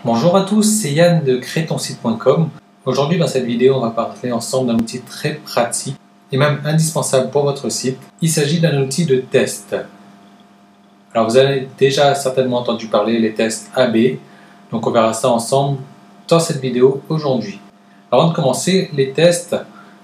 Bonjour à tous, c'est Yann de créetonsite.com. Aujourd'hui dans cette vidéo, on va parler ensemble d'un outil très pratique et même indispensable pour votre site. Il s'agit d'un outil de test. Alors vous avez déjà certainement entendu parler des tests AB, donc on verra ça ensemble dans cette vidéo aujourd'hui. Avant de commencer, les tests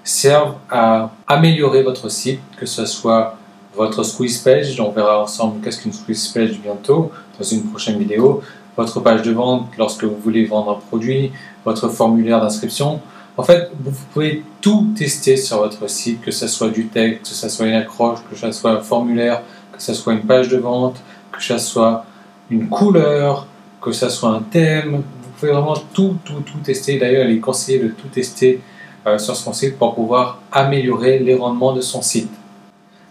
servent à améliorer votre site, que ce soit votre squeeze page, on verra ensemble qu'est-ce qu'une squeeze page bientôt dans une prochaine vidéo, votre page de vente lorsque vous voulez vendre un produit, votre formulaire d'inscription. En fait, vous pouvez tout tester sur votre site, que ce soit du texte, que ce soit une accroche, que ce soit un formulaire, que ce soit une page de vente, que ce soit une couleur, que ce soit un thème. Vous pouvez vraiment tout tester. D'ailleurs, il est conseillé de tout tester sur son site pour pouvoir améliorer les rendements de son site.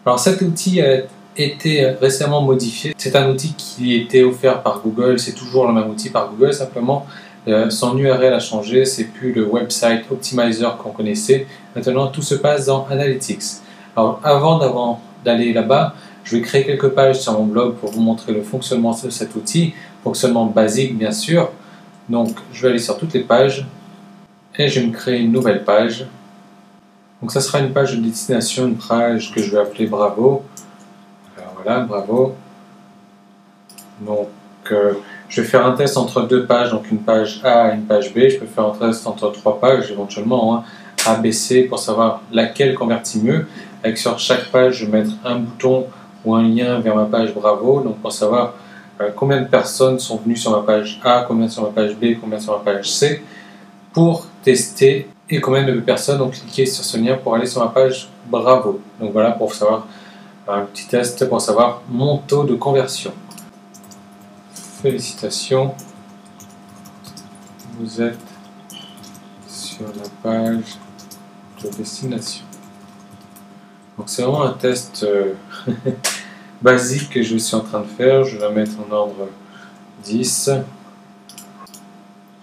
Alors cet outil a été récemment modifié. C'est un outil qui était offert par Google. C'est toujours le même outil par Google, simplement son URL a changé. C'est plus le Website Optimizer qu'on connaissait. Maintenant, tout se passe dans Analytics. Alors avant d'aller là-bas, je vais créer quelques pages sur mon blog pour vous montrer le fonctionnement de cet outil. Fonctionnement basique, bien sûr. Donc, je vais aller sur toutes les pages et je vais me créer une nouvelle page. Donc, ça sera une page de destination, une page que je vais appeler Bravo. Alors voilà, Bravo. Donc, je vais faire un test entre deux pages, donc une page A et une page B. Je peux faire un test entre trois pages éventuellement, hein, A, B, C, pour savoir laquelle convertit mieux. Avec sur chaque page, je vais mettre un bouton ou un lien vers ma page Bravo, donc pour savoir combien de personnes sont venues sur ma page A, combien sur ma page B, combien sur ma page C, pour tester, et combien de personnes ont cliqué sur ce lien pour aller sur ma page Bravo. Donc voilà, pour savoir un petit test pour savoir mon taux de conversion. Félicitations, vous êtes sur la page de destination. Donc c'est vraiment un test basique que je suis en train de faire. Je vais la mettre en ordre 10.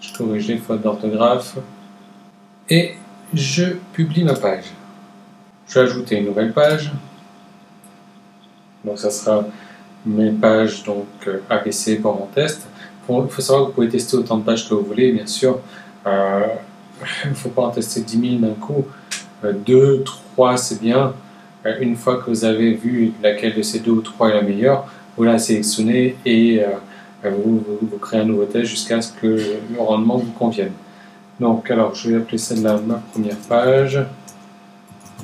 Je corrige les fautes d'orthographe et je publie ma page. Je vais ajouter une nouvelle page. Donc ça sera mes pages donc ABC pour mon test. Il faut savoir que vous pouvez tester autant de pages que vous voulez, bien sûr. Il ne faut pas en tester 10 000 d'un coup. 2, 3 c'est bien. Une fois que vous avez vu laquelle de ces 2 ou 3 est la meilleure, vous la sélectionnez et vous créez un nouveau test jusqu'à ce que le rendement vous convienne. Donc alors je vais appeler celle-là ma première page.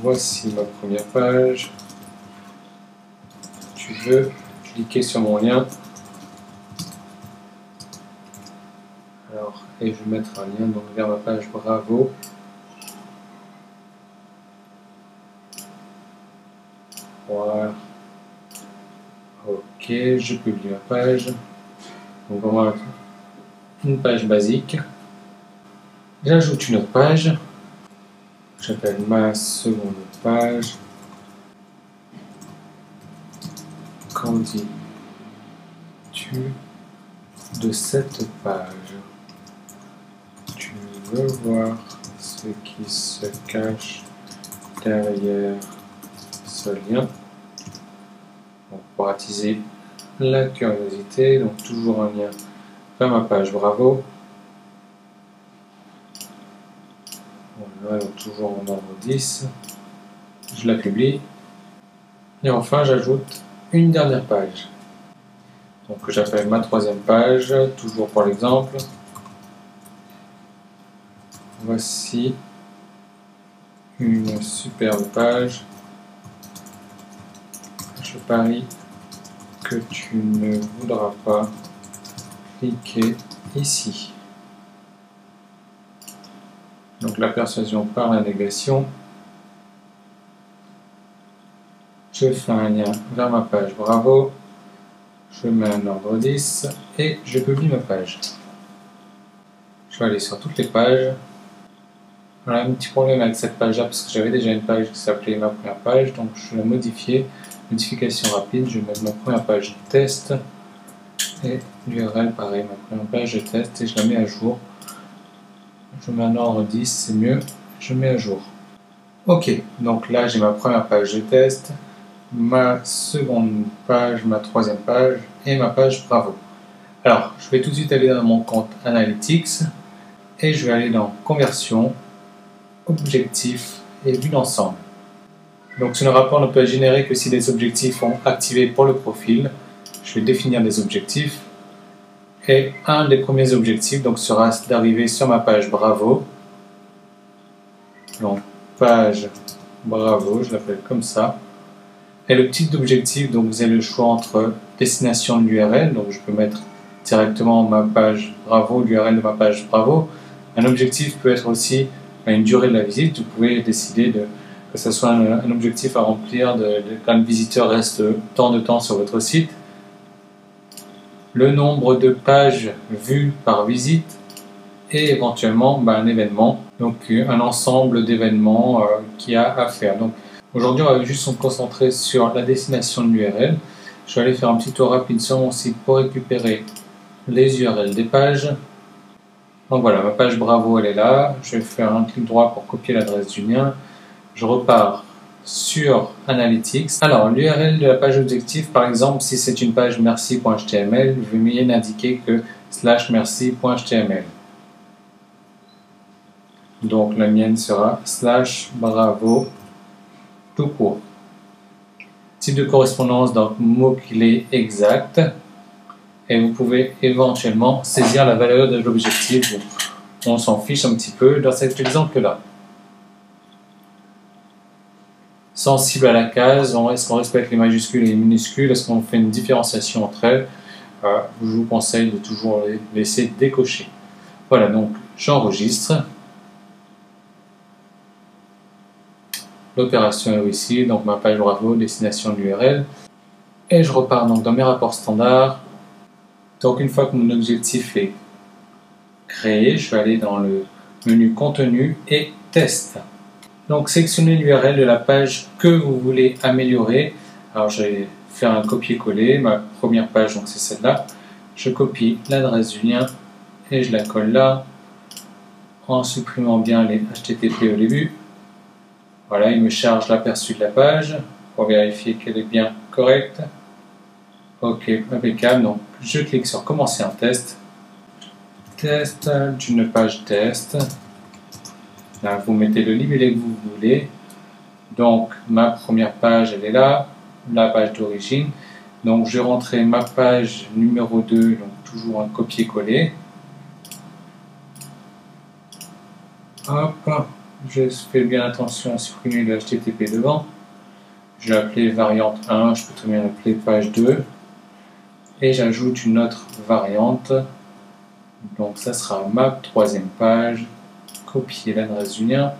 Voici ma première page. Tu veux cliquer sur mon lien. Alors, et je vais mettre un lien donc vers ma page Bravo. Voilà. Ok, je publie ma page. Donc on va une page basique. J'ajoute une autre page. J'appelle ma seconde page. Qu'en dis-tu de cette page? Tu veux voir ce qui se cache derrière ce lien? Donc, pour attiser la curiosité, donc toujours un lien vers ma page Bravo. Voilà, donc toujours en ordre 10. Je la publie. Et enfin, j'ajoute une dernière page. Donc, que j'appelle ma troisième page, toujours pour l'exemple. Voici une superbe page. Je parie que tu ne voudras pas cliquer ici. Donc la persuasion par la négation. Je fais un lien vers ma page Bravo. Je mets un ordre 10 et je publie ma page. Je vais aller sur toutes les pages. Voilà un petit problème avec cette page-là parce que j'avais déjà une page qui s'appelait ma première page, donc je vais la modifier. Modification rapide, je vais mettre ma première page de test et l'URL pareil, ma première page de test et je la mets à jour. Je mets un ordre 10, c'est mieux, je mets à jour. Ok, donc là j'ai ma première page de test, ma seconde page, ma troisième page et ma page Bravo. Alors, je vais tout de suite aller dans mon compte Analytics et je vais aller dans Conversion, Objectifs et Vue d'ensemble. Donc, ce rapport ne peut être généré que si les objectifs sont activés pour le profil. Je vais définir des objectifs et un des premiers objectifs donc, sera d'arriver sur ma page Bravo. Donc, page Bravo, je l'appelle comme ça. Et le type d'objectif, donc vous avez le choix entre destination de l'URL, donc je peux mettre directement ma page Bravo, l'URL de ma page Bravo. Un objectif peut être aussi une durée de la visite. Vous pouvez décider que ce soit un objectif à remplir quand le visiteur reste tant de temps sur votre site. Le nombre de pages vues par visite et éventuellement un événement, donc un ensemble d'événements qu'il y a à faire. Donc, aujourd'hui, on va juste se concentrer sur la destination de l'URL. Je vais aller faire un petit tour rapide sur mon site pour récupérer les URL des pages. Donc voilà, ma page Bravo, elle est là. Je vais faire un clic droit pour copier l'adresse du lien. Je repars sur Analytics. Alors, l'URL de la page objectif, par exemple, si c'est une page merci.html, je vais mieux n'indiquer que /merci.html. Donc, la mienne sera /bravo tout court. Type de correspondance, donc mot-clé exact. Et vous pouvez éventuellement saisir la valeur de l'objectif. On s'en fiche un petit peu dans cet exemple-là. Sensible à la case, est-ce qu'on respecte les majuscules et les minuscules? Est-ce qu'on fait une différenciation entre elles? Je vous conseille de toujours les laisser décocher. Voilà, donc j'enregistre. L'opération est ici, donc ma page Bravo, destination de l'URL. Et je repars donc dans mes rapports standards. Donc une fois que mon objectif est créé, je vais aller dans le menu Contenu et Test. Donc sélectionnez l'URL de la page que vous voulez améliorer. Alors je vais faire un copier-coller. Ma première page, donc c'est celle-là. Je copie l'adresse du lien et je la colle là en supprimant bien les HTTP au début. Voilà, il me charge l'aperçu de la page pour vérifier qu'elle est bien correcte. Ok, impeccable. Donc, je clique sur Commencer un test. Test d'une page test. Là, vous mettez le libellé que vous voulez. Donc, ma première page, elle est là. La page d'origine. Donc, je vais rentrer ma page numéro 2. Donc, toujours un copier-coller. Hop. Je fais bien attention à supprimer le HTTP devant. Je vais appeler variante 1. Je peux très bien l'appeler page 2. Et j'ajoute une autre variante. Donc ça sera ma troisième page. Copier l'adresse du lien.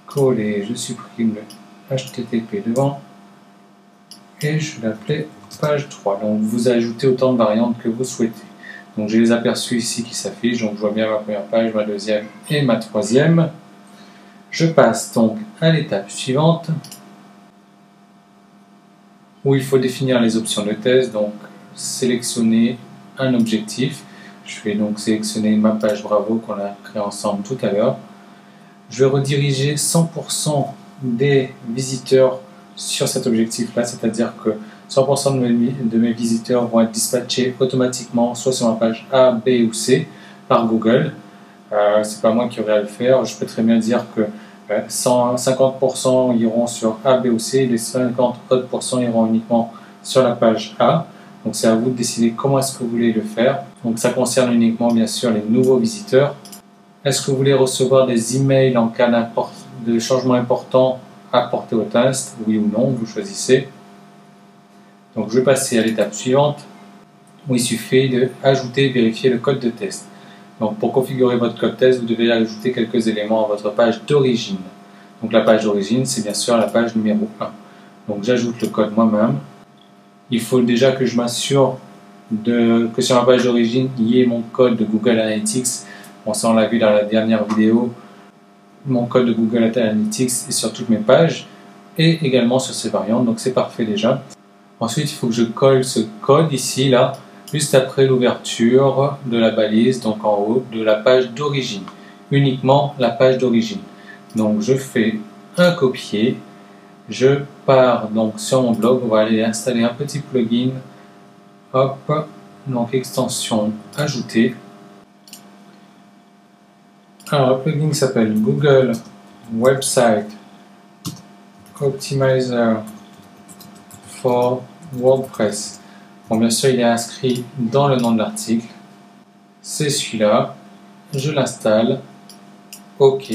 Coller, je supprime le HTTP devant. Et je vais l'appeler page 3. Donc vous ajoutez autant de variantes que vous souhaitez. Donc j'ai les aperçus ici qui s'affichent. Donc je vois bien ma première page, ma deuxième et ma troisième. Je passe donc à l'étape suivante, où il faut définir les options de test, donc sélectionner un objectif. Je vais donc sélectionner ma page Bravo qu'on a créée ensemble tout à l'heure. Je vais rediriger 100% des visiteurs sur cet objectif-là, c'est-à-dire que 100% de mes visiteurs vont être dispatchés automatiquement, soit sur ma page A, B ou C, par Google. C'est pas moi qui aurai à le faire. Je peux très bien dire que 50% iront sur A, B ou C, les 50 autres % iront uniquement sur la page A. Donc c'est à vous de décider comment est-ce que vous voulez le faire. Donc ça concerne uniquement bien sûr les nouveaux visiteurs. Est-ce que vous voulez recevoir des emails en cas de changement important apporté au test? Oui ou non, vous choisissez. Donc je vais passer à l'étape suivante où il suffit d'ajouter et vérifier le code de test. Donc pour configurer votre code test, vous devez ajouter quelques éléments à votre page d'origine. Donc la page d'origine, c'est bien sûr la page numéro 1. Donc j'ajoute le code moi-même. Il faut déjà que je m'assure que sur ma page d'origine, il y ait mon code de Google Analytics. Bon, ça on l'a vu dans la dernière vidéo. Mon code de Google Analytics est sur toutes mes pages et également sur ces variantes. Donc c'est parfait déjà. Ensuite, il faut que je colle ce code ici, là, juste après l'ouverture de la balise, donc en haut de la page d'origine, uniquement la page d'origine. Donc je fais un copier, je pars donc sur mon blog, on va aller installer un petit plugin, hop, donc extension ajoutée. Alors le plugin s'appelle Google Website Optimizer for WordPress. Bon, bien sûr, il est inscrit dans le nom de l'article. C'est celui-là. Je l'installe. OK.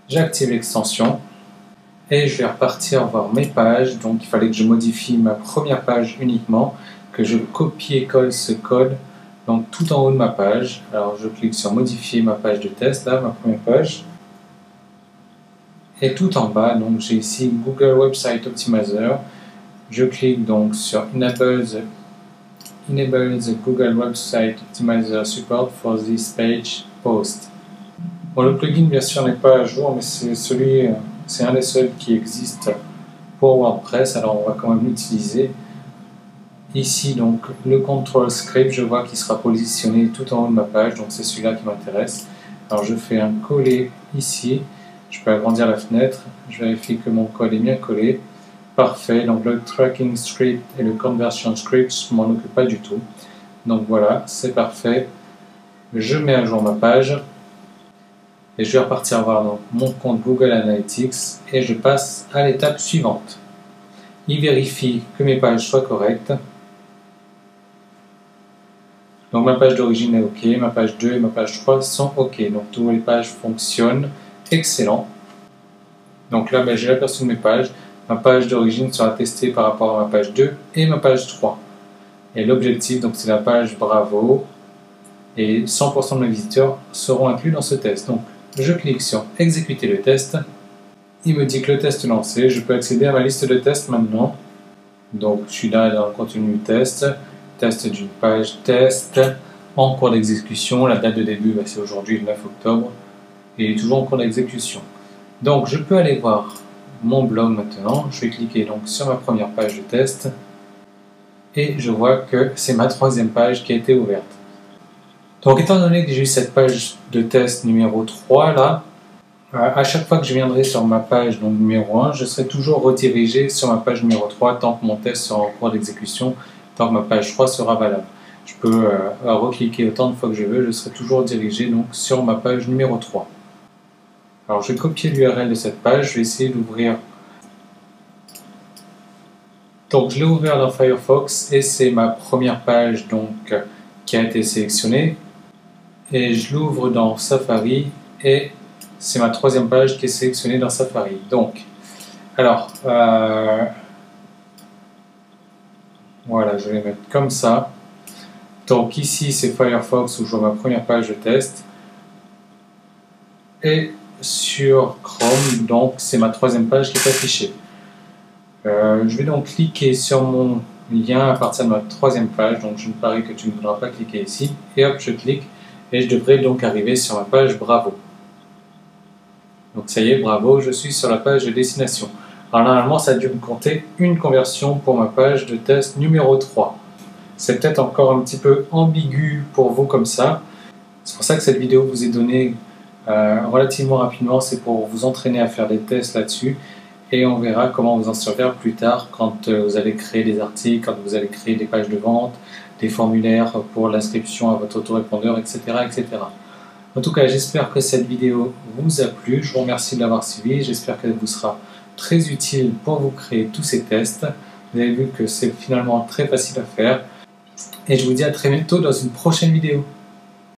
J'active l'extension. Et je vais repartir voir mes pages. Donc, il fallait que je modifie ma première page uniquement. Que je copie-colle ce code. Donc, tout en haut de ma page. Alors, je clique sur modifier ma page de test. Là, ma première page. Et tout en bas, donc j'ai ici Google Website Optimizer. Je clique donc sur Enable the Google Website Optimizer Support for this page post. Bon, le plugin bien sûr n'est pas à jour, mais c'est un des seuls qui existe pour WordPress, alors on va quand même l'utiliser. Ici donc le control script, je vois qu'il sera positionné tout en haut de ma page, donc c'est celui-là qui m'intéresse. Alors je fais un coller ici. Je peux agrandir la fenêtre, je vérifie que mon code est bien collé. Parfait, donc le tracking script et le conversion script, je ne m'en occupe pas du tout. Donc voilà, c'est parfait. Je mets à jour ma page. Et je vais repartir voir donc mon compte Google Analytics et je passe à l'étape suivante. Il vérifie que mes pages soient correctes. Donc ma page d'origine est OK, ma page 2 et ma page 3 sont OK. Donc toutes les pages fonctionnent. Excellent. Donc là, j'ai l'aperçu de mes pages. Ma page d'origine sera testée par rapport à ma page 2 et ma page 3. Et l'objectif, donc, c'est la page Bravo. Et 100% de mes visiteurs seront inclus dans ce test. Donc, je clique sur exécuter le test. Il me dit que le test est lancé. Je peux accéder à ma liste de tests maintenant. Donc, je suis là dans le contenu test. Test d'une page test en cours d'exécution. La date de début, c'est aujourd'hui le 9 octobre. Et toujours en cours d'exécution. Donc je peux aller voir mon blog maintenant. Je vais cliquer donc sur ma première page de test et je vois que c'est ma troisième page qui a été ouverte. Donc étant donné que j'ai eu cette page de test numéro 3 là, à chaque fois que je viendrai sur ma page donc numéro 1, je serai toujours redirigé sur ma page numéro 3 tant que mon test sera en cours d'exécution, tant que ma page 3 sera valable. Je peux recliquer autant de fois que je veux, je serai toujours dirigé donc sur ma page numéro 3. Alors je vais copier l'URL de cette page, je vais essayer d'ouvrir. Donc je l'ai ouvert dans Firefox et c'est ma première page donc qui a été sélectionnée. Et je l'ouvre dans Safari et c'est ma troisième page qui est sélectionnée dans Safari. Donc, alors, voilà, je vais les mettre comme ça. Donc ici c'est Firefox où je vois ma première page de test. Et sur Chrome, donc c'est ma troisième page qui est affichée. Je vais donc cliquer sur mon lien à partir de ma troisième page, donc je me parie que tu ne voudras pas cliquer ici, et hop, je clique, et je devrais donc arriver sur ma page Bravo. Donc ça y est, Bravo, je suis sur la page de destination. Alors normalement, ça a dû me compter une conversion pour ma page de test numéro 3. C'est peut-être encore un petit peu ambigu pour vous comme ça. C'est pour ça que cette vidéo vous est donnée relativement rapidement, c'est pour vous entraîner à faire des tests là-dessus et on verra comment vous en servir plus tard quand vous allez créer des articles, quand vous allez créer des pages de vente, des formulaires pour l'inscription à votre autorépondeur, etc., etc. En tout cas, j'espère que cette vidéo vous a plu, je vous remercie de l'avoir suivi, j'espère qu'elle vous sera très utile pour vous créer tous ces tests. Vous avez vu que c'est finalement très facile à faire et je vous dis à très bientôt dans une prochaine vidéo.